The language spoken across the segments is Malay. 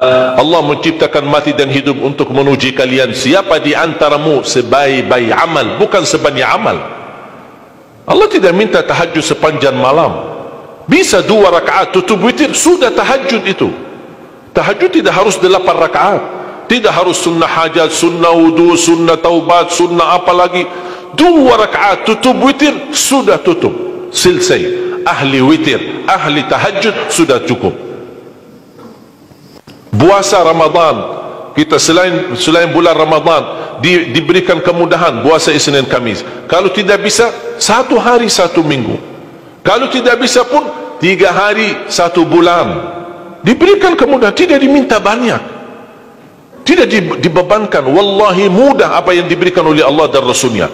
Allah menciptakan mati dan hidup untuk menuji kalian. Siapa di antaramu sebaik-baik amal, bukan sebanyak amal. Allah tidak minta tahajud sepanjang malam. Bisa 2 rakaat tutup witir, sudah tahajud itu. Tahajud tidak harus 8 rakaat, tidak harus sunnah hajat, sunnah wudu, sunnah taubat, sunnah apa lagi. 2 rakaat tutup witir, sudah tutup, selesai. Ahli witir, ahli tahajud sudah cukup. Puasa Ramadan, kita selain bulan Ramadan diberikan kemudahan puasa Isnin Kamis. Kalau tidak bisa 1 hari 1 minggu, kalau tidak bisa pun 3 hari 1 bulan. Diberikan kemudahan, tidak diminta banyak, tidak dibebankan. Wallahi mudah apa yang diberikan oleh Allah dan Rasulnya,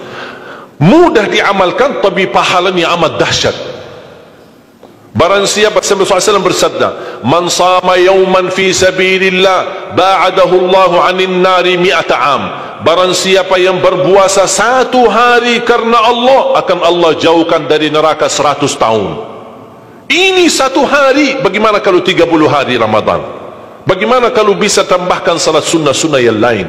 mudah diamalkan, tapi pahalanya amat dahsyat. Barang siapa, Rasulullah SAW bersabda, man sama yawman fi sabilillah ba'adahu Allahu 'anil nari 100 am. Barang siapa yang berpuasa 1 hari karena Allah, akan Allah jauhkan dari neraka 100 tahun. Ini 1 hari. Bagaimana kalau 30 hari Ramadan? Bagaimana kalau bisa tambahkan salat sunnah-sunnah yang lain?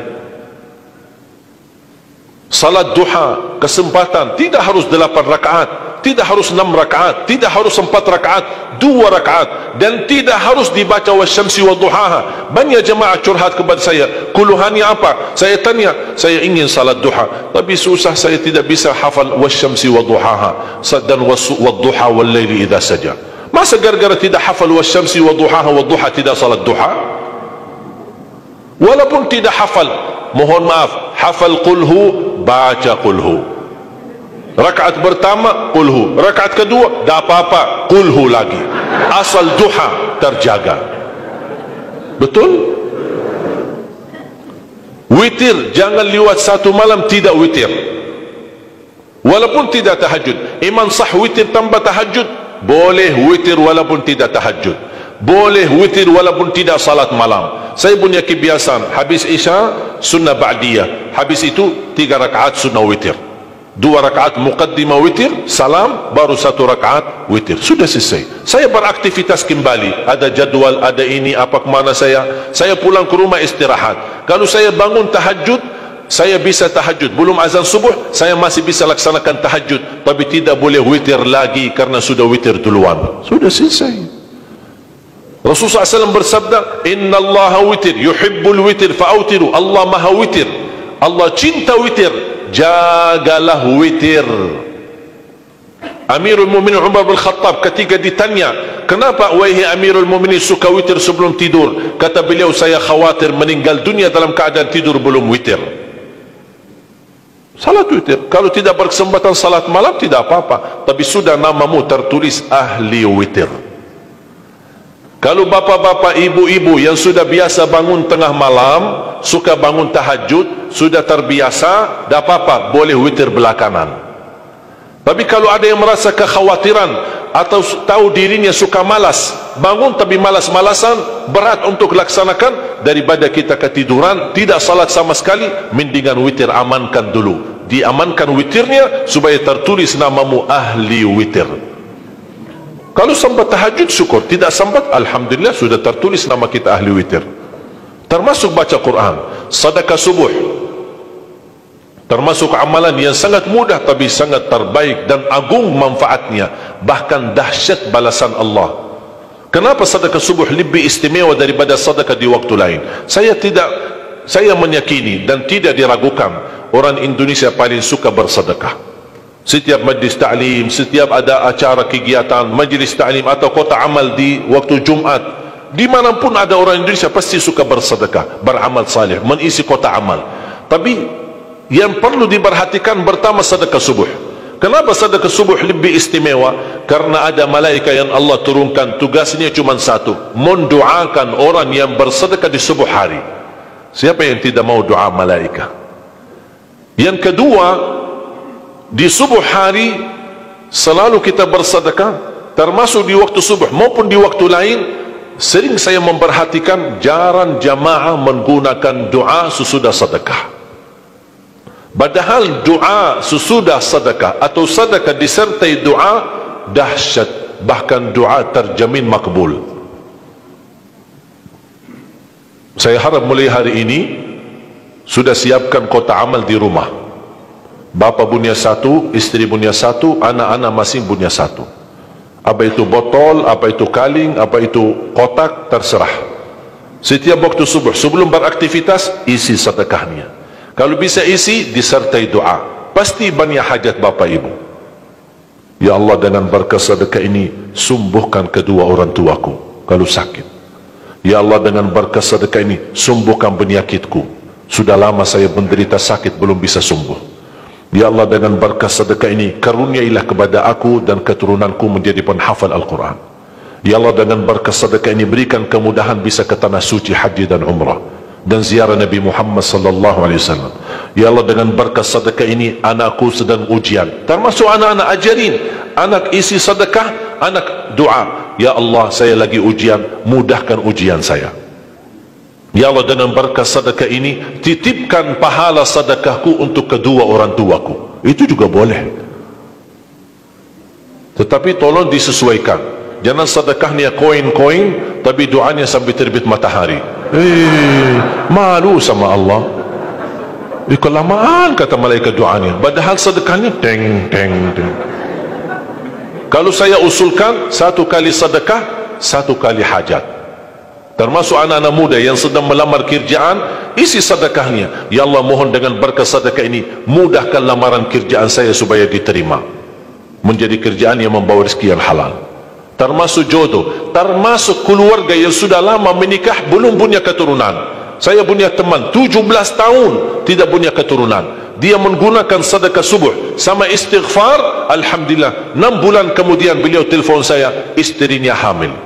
Salat duha, kesempatan, tidak harus 8 rakaat, tidak harus 6 rakaat, tidak harus 4 rakaat, 2 rakaat, dan tidak harus dibaca wasyamsi wa duhaha. Banyak jemaah curhat kepada saya, keluhannya apa? Saya tanya, saya ingin salat duha, tapi susah, saya tidak bisa hafal wasyamsi wa duhaha dan wadduha wal laili idza saja. Masa gara-gara tidak hafal wasyamsi wa duhaha wa duha tidak salat duha? Walaupun tidak hafal, mohon maaf, hafal qulhu, baca qulhu. Rakaat pertama qulhu, rakaat kedua tak apa-apa, qulhu lagi. Asal duha terjaga. Betul? Witir jangan lewat 1 malam tidak witir. Walaupun tidak tahajud. Iman sah witir tambah tahajud. Boleh witir walaupun tidak tahajud. Boleh witir walaupun tidak salat malam. Saya punya kebiasaan, habis isya sunnah ba'diyah, habis itu 3 rakaat sunnah witir, 2 rakaat muqaddimah witir, salam, baru 1 rakaat witir, sudah selesai. Saya beraktivitas kembali, ada jadwal, ada ini, apa kemana saya pulang ke rumah istirahat. Kalau saya bangun tahajud, saya bisa tahajud, belum azan subuh saya masih bisa laksanakan tahajud, tapi tidak boleh witir lagi karena sudah witir duluan, sudah selesai. Rasulullah SAW bersabda, Inna Allah witir, yuhibbul witir, fa'autiru. Allah maha witir, Allah cinta witir, jagalah witir. Amirul Mu'minin Umar bin Khattab ketika ditanya, kenapa wahai Amirul Mu'minin suka witir sebelum tidur? Kata beliau, saya khawatir meninggal dunia dalam keadaan tidur belum witir. Salat witir, kalau tidak berkesempatan salat malam tidak apa-apa, tapi sudah namamu tertulis ahli witir. Kalau bapak-bapak, ibu-ibu yang sudah biasa bangun tengah malam, suka bangun tahajud, sudah terbiasa, tak apa-apa, boleh witir belakangan. Tapi kalau ada yang merasa kekhawatiran atau tahu dirinya suka malas, bangun tapi malas-malasan, berat untuk laksanakan, daripada kita ketiduran, tidak salat sama sekali, mendingan witir amankan dulu. Diamankan witirnya supaya tertulis namamu ahli witir. Kalau sempat tahajud syukur, tidak sempat alhamdulillah sudah tertulis nama kita ahli witir. Termasuk baca Quran, sedekah subuh, termasuk amalan yang sangat mudah tapi sangat terbaik dan agung manfaatnya, bahkan dahsyat balasan Allah. Kenapa sedekah subuh lebih istimewa daripada sedekah di waktu lain? Saya meyakini dan tidak diragukan, orang Indonesia paling suka bersedekah. Setiap majlis ta'lim, setiap ada acara kegiatan, majlis ta'lim atau kota amal di waktu Jumat, dimanapun ada orang Indonesia pasti suka bersedekah, beramal saleh, mengisi kota amal. Tapi yang perlu diperhatikan pertama sedekah subuh. Kenapa sedekah subuh lebih istimewa? Karena ada malaikat yang Allah turunkan, tugasnya cuma satu, mendoakan orang yang bersedekah di subuh hari. Siapa yang tidak mau doa malaikat? Yang kedua, di subuh hari selalu kita bersedekah, termasuk di waktu subuh maupun di waktu lain. Sering saya memperhatikan jarang jamaah menggunakan doa sesudah sedekah. Padahal doa sesudah sedekah atau sedekah disertai doa dahsyat, bahkan doa terjamin makbul. Saya harap mulai hari ini sudah siapkan kotak amal di rumah. Bapa punya satu, isteri punya satu, anak-anak masing punya satu. Apa itu botol, apa itu kaling, apa itu kotak, terserah. Setiap waktu subuh sebelum beraktivitas, isi sedekahnya. Kalau bisa isi disertai doa, pasti banyak hajat bapa ibu. Ya Allah, dengan berkat sedekah ini sembuhkan kedua orang tuaku kalau sakit. Ya Allah, dengan berkat sedekah ini sembuhkan penyakitku, sudah lama saya menderita sakit belum bisa sembuh. Ya Allah, dengan berkat sedekah ini karuniailah kepada aku dan keturunanku menjadi penghafal Al-Quran. Ya Allah, dengan berkat sedekah ini berikan kemudahan bisa ke tanah suci haji dan umrah dan ziarah Nabi Muhammad sallallahu alaihi wasallam. Ya Allah, dengan berkat sedekah ini anakku sedang ujian, termasuk anak-anak, ajarin anak isi sedekah, anak doa. Ya Allah, saya lagi ujian, mudahkan ujian saya. Ya Allah, dengan berkat sedekah ini titipkan pahala sedekahku untuk kedua orang tuaku. Itu juga boleh, tetapi tolong disesuaikan. Jangan sedekahnya koin-koin tapi doanya sampai terbit matahari. Malu sama Allah. Kelamaan kata malaikat doanya, padahal sedekahnya teng teng teng. Kalau saya usulkan, satu kali sedekah, satu kali hajat. Termasuk anak-anak muda yang sedang melamar kerjaan, isi sedekahnya. Ya Allah, mohon dengan berkat sedekah ini mudahkan lamaran kerjaan saya supaya diterima, menjadi kerjaan yang membawa rezeki yang halal. Termasuk jodoh, termasuk keluarga yang sudah lama menikah belum punya keturunan. Saya punya teman 17 tahun tidak punya keturunan. Dia menggunakan sedekah subuh sama istighfar, alhamdulillah 6 bulan kemudian beliau telefon saya, istrinya hamil.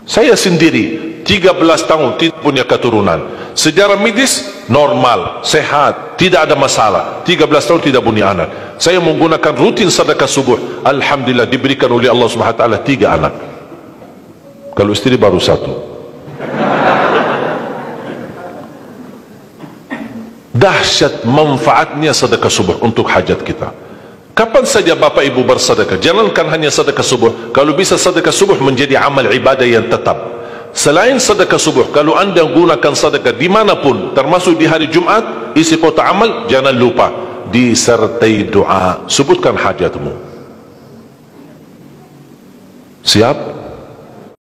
Saya sendiri 13 tahun tidak punya keturunan. Secara medis normal, sehat, tidak ada masalah. 13 tahun tidak punya anak. Saya menggunakan rutin sedekah subuh, alhamdulillah diberikan oleh Allah Subhanahu wa taala 3 anak. Kalau istri baru 1. Dahsyat manfaatnya sedekah subuh untuk hajat kita. Kapan saja bapak ibu bersedekah, jangankan hanya sedekah subuh. Kalau bisa sedekah subuh menjadi amal ibadah yang tetap. Selain sedekah subuh, kalau anda gunakan sedekah dimanapun, termasuk di hari Jumat, isi kotak amal, jangan lupa disertai doa. Sebutkan hajatmu. Siap?